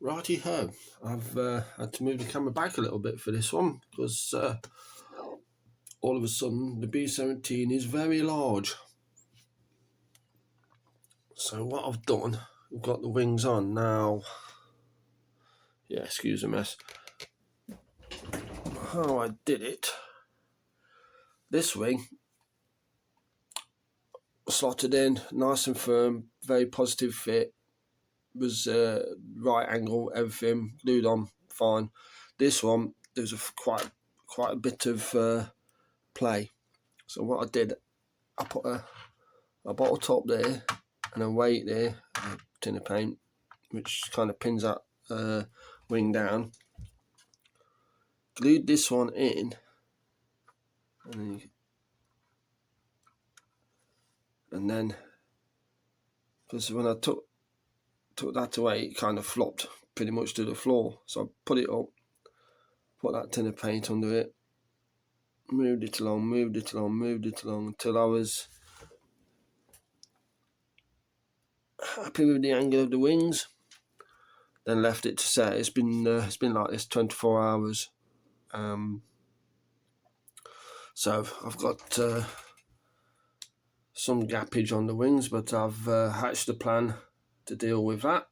Righty ho, I've had to move the camera back a little bit for this one because all of a sudden the B17 is very large. So what I've done, I've got the wings on now. Yeah, excuse the mess. How I did it. This wing slotted in, nice and firm, very positive fit. Was right angle, everything glued on fine. This one, there's quite a bit of play. So what I did, I put a bottle top there and a weight there, a tin of paint, which kind of pins that wing down. Glued this one in, and then because when I took that away, it kind of flopped pretty much to the floor. So I put it up, put that tin of paint under it, moved it along until I was happy with the angle of the wings. Then left it to set. It's been like this 24 hours. So I've got some gappage on the wings, but I've hatched a plan to deal with that,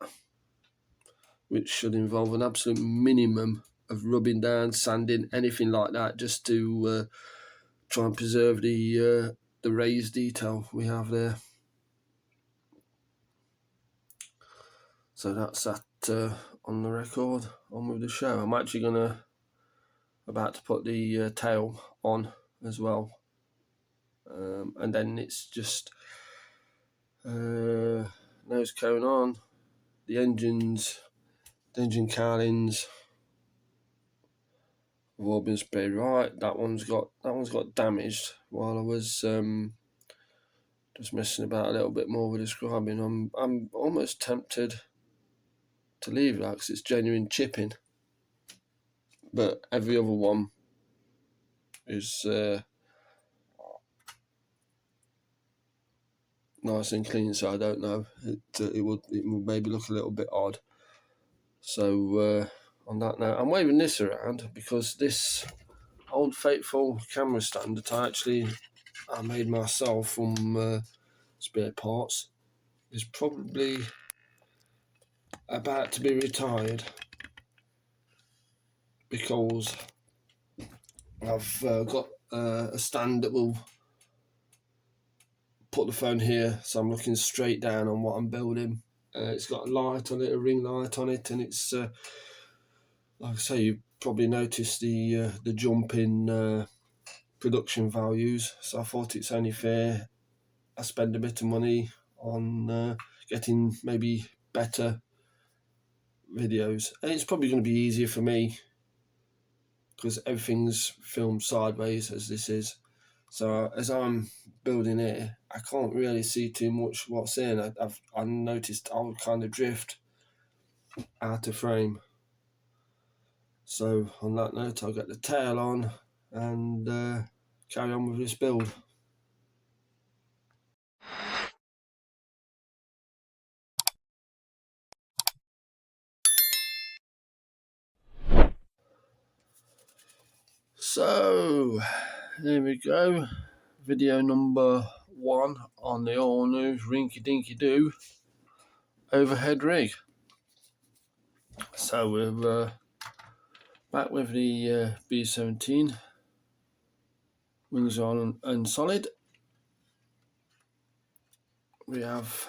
which should involve an absolute minimum of rubbing down, sanding, anything like that, just to try and preserve the raised detail we have there. So that's that on the record. On with the show. I'm actually about to put the tail on as well, and then it's just nose cone on, the engine cowlings have all been sprayed right. That one's got damaged while I was just messing about a little bit more with the scrubbing. I'm almost tempted to leave that because it's genuine chipping, but every other one is nice and clean, so I don't know. It would maybe look a little bit odd. So on that note, I'm waving this around because this old faithful camera stand that I made myself from spare parts is probably about to be retired because I've got a stand that will put the phone here, so I'm looking straight down on what I'm building. It's got a light on it, a ring light on it, and it's like I say, you probably noticed the jump in production values. So I thought it's only fair I spend a bit of money on getting maybe better videos. And it's probably going to be easier for me because everything's filmed sideways as this is. So as I'm building it, I can't really see too much what's in. I noticed I'll kind of drift out of frame. So on that note, I'll get the tail on and carry on with this build. So here we go, video number 1 on the all new rinky dinky doo overhead rig. So we're back with the B17, wings on and solid. We have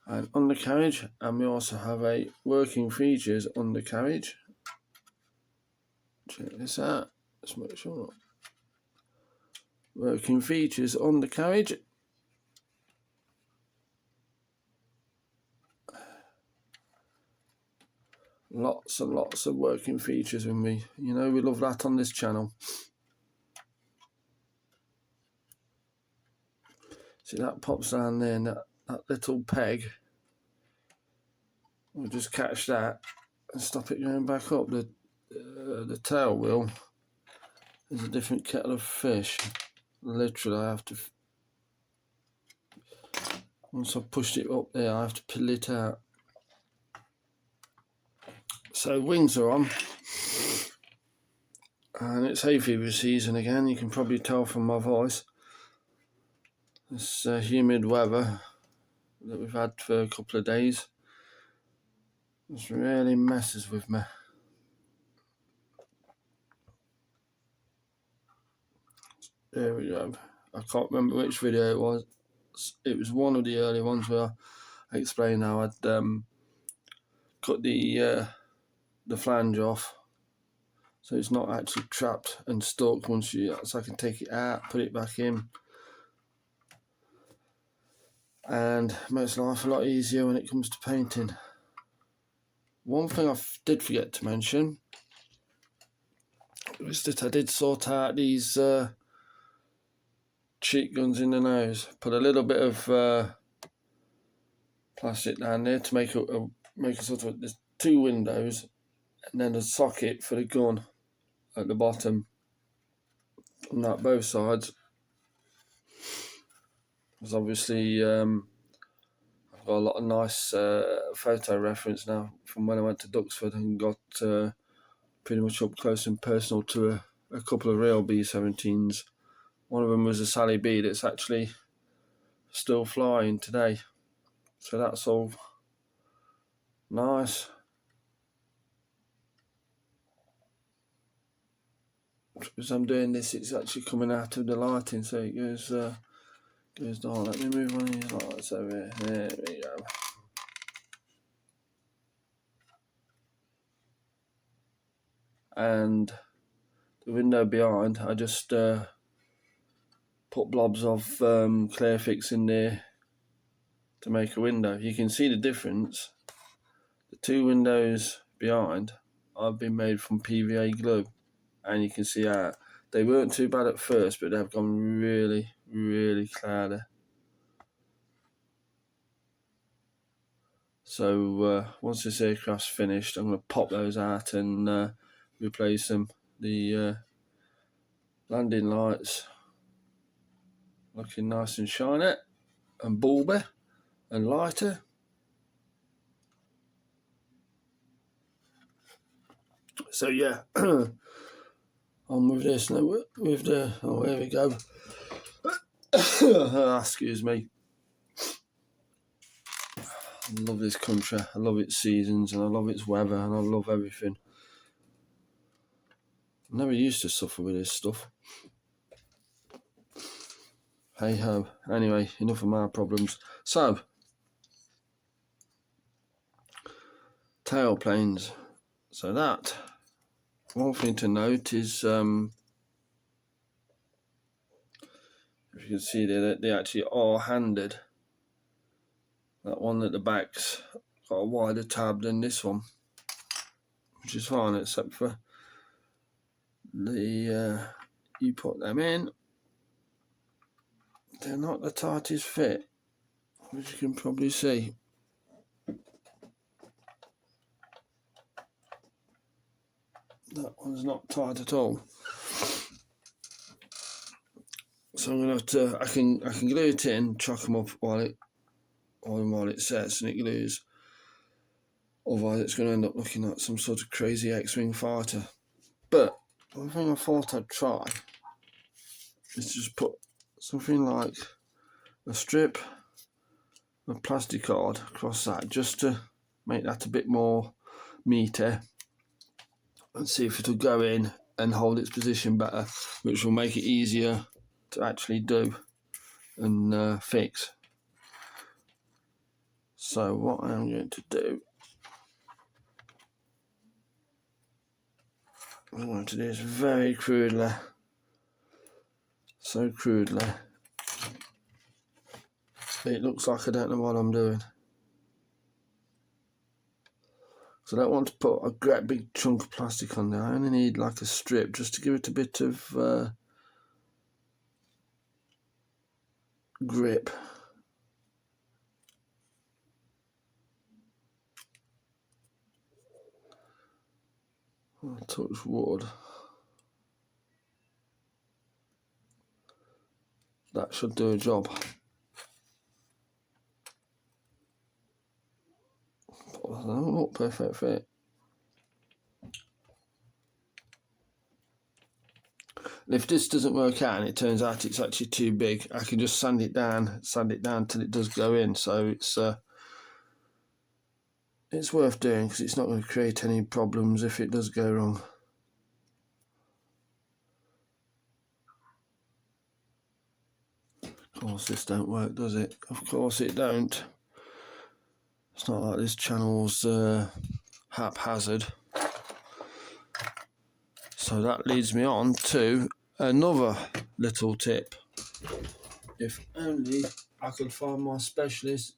an undercarriage, and we also have a working features undercarriage. Check this out. Let's make sure. Working features undercarriage. Lots and lots of working features with me. You know, we love that on this channel. See, that pops down there, and that little peg. We'll just catch that and stop it going back up. The tail wheel is a different kettle of fish. Literally, I have to, once I've pushed it up there, I have to pull it out. So wings are on, and it's hay fever season again. You can probably tell from my voice. This humid weather that we've had for a couple of days just really messes with me. There we go. I can't remember which video it was. It was one of the early ones where I explained how I'd cut the flange off, so it's not actually trapped and stuck once so I can take it out, put it back in, and makes life a lot easier when it comes to painting. One thing I did forget to mention was that I did sort out these cheek guns in the nose. Put a little bit of plastic down there to make a sort of, there's 2 windows and then a socket for the gun at the bottom on that both sides. Because obviously I've got a lot of nice photo reference now from when I went to Duxford and got pretty much up close and personal to a couple of real B17s. One of them was a Sally B that's actually still flying today, so that's all nice. As I'm doing this, it's actually coming out of the lighting, so it goes down. Let me move one of these lights over here. There we go. And the window behind, I just put blobs of Clearfix in there to make a window. You can see the difference. The 2 windows behind have been made from PVA glue, and you can see how they weren't too bad at first, but they've gone really, really cloudy. So once this aircraft's finished, I'm going to pop those out and replace them. The landing lights looking nice and shiny and bulby and lighter. So yeah, on with this now. With the there we go. Excuse me. I love this country. I love its seasons, and I love its weather, and I love everything. I never used to suffer with this stuff. Hey ho. Anyway, enough of my problems. So, tailplanes. So that, one thing to note is, if you can see there, that they actually are handed. That one at the back's got a wider tab than this one, which is fine, except for the you put them in, they're not the tightest fit, which you can probably see. That one's not tight at all. So I'm gonna have to. I can glue it in, chuck them up while it sets and it glues. Otherwise, it's going to end up looking like some sort of crazy X-wing fighter. But one thing I thought I'd try is just put something like a strip of plastic card across that, just to make that a bit more meaty, and see if it'll go in and hold its position better, which will make it easier to actually do and fix. So what I'm going to do, I'm going to do this very crudely, so crudely, it looks like I don't know what I'm doing. So I don't want to put a great big chunk of plastic on there. I only need like a strip just to give it a bit of grip. I'll touch wood. That should do a job. But I don't look perfect fit. And if this doesn't work out and it turns out it's actually too big, I can just sand it down till it does go in. So it's worth doing because it's not going to create any problems if it does go wrong. Of course this don't work, does it? Of course it don't. It's not like this channel's haphazard. So that leads me on to another little tip. If only I could find my specialist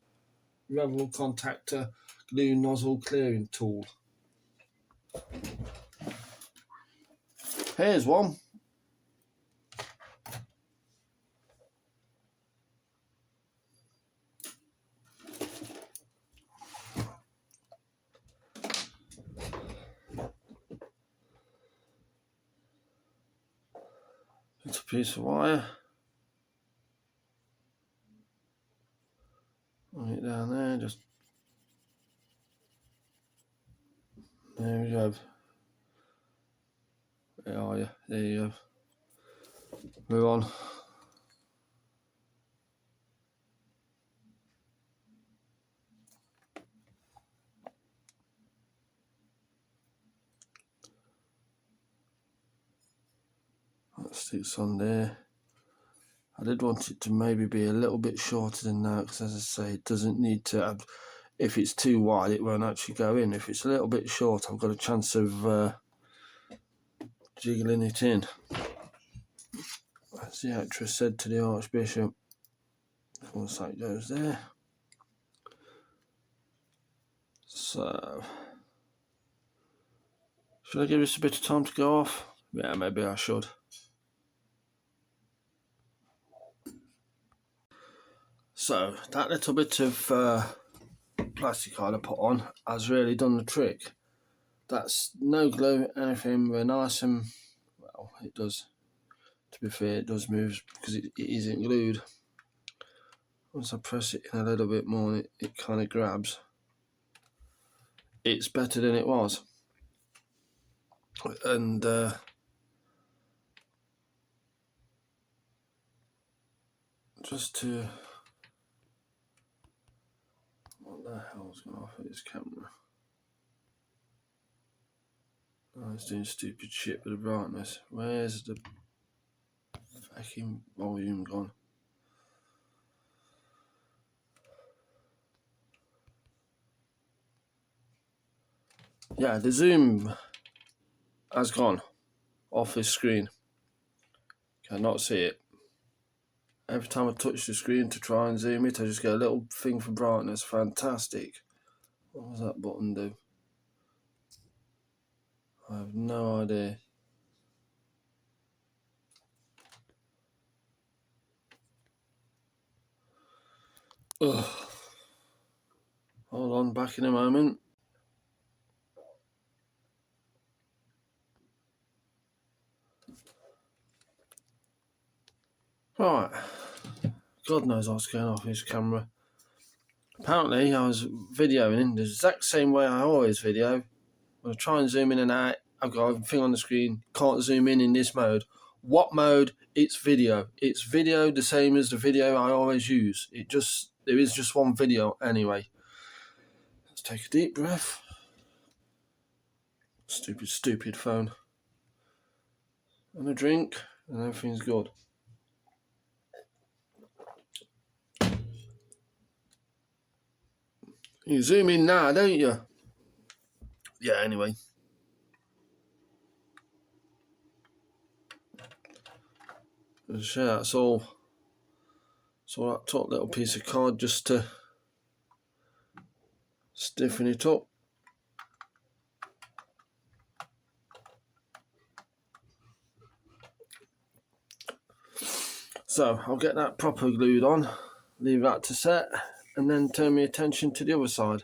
Revel contactor glue nozzle clearing tool. Here's one. It's a piece of wire. Run it down there, just there we go. Where are you? There you go. Move on. That sticks on there. I did want it to maybe be a little bit shorter than that because, as I say, it doesn't need to have, if it's too wide it won't actually go in. If it's a little bit short I've got a chance of jiggling it in. As the actress said to the Archbishop. Once that goes there. So, should I give this a bit of time to go off? Yeah, maybe I should. So, that little bit of plastic I put on has really done the trick. That's no glue, anything, we're nice and, well, it does, to be fair, it does move because it isn't glued. Once I press it in a little bit more, it kind of grabs. It's better than it was. And just to, what the hell's going off with this camera? Oh, it's doing stupid shit with the brightness. Where's the fucking volume gone? Yeah, the zoom has gone off this screen. Cannot see it. Every time I touch the screen to try and zoom it, I just get a little thing for brightness. Fantastic. What does that button do? I have no idea. Ugh. Hold on, back in a moment. Right. God knows what's going off his camera. Apparently, I was videoing in the exact same way I always video. When I try and zoom in and out, I've got a thing on the screen, can't zoom in this mode. What mode? It's video. It's video the same as the video I always use. There is just one video anyway. Let's take a deep breath. Stupid phone. And a drink, and everything's good. You zoom in now, don't you? Yeah, anyway. So that's all. So that top little piece of card just to stiffen it up. So I'll get that proper glued on, leave that to set, and then turn my attention to the other side.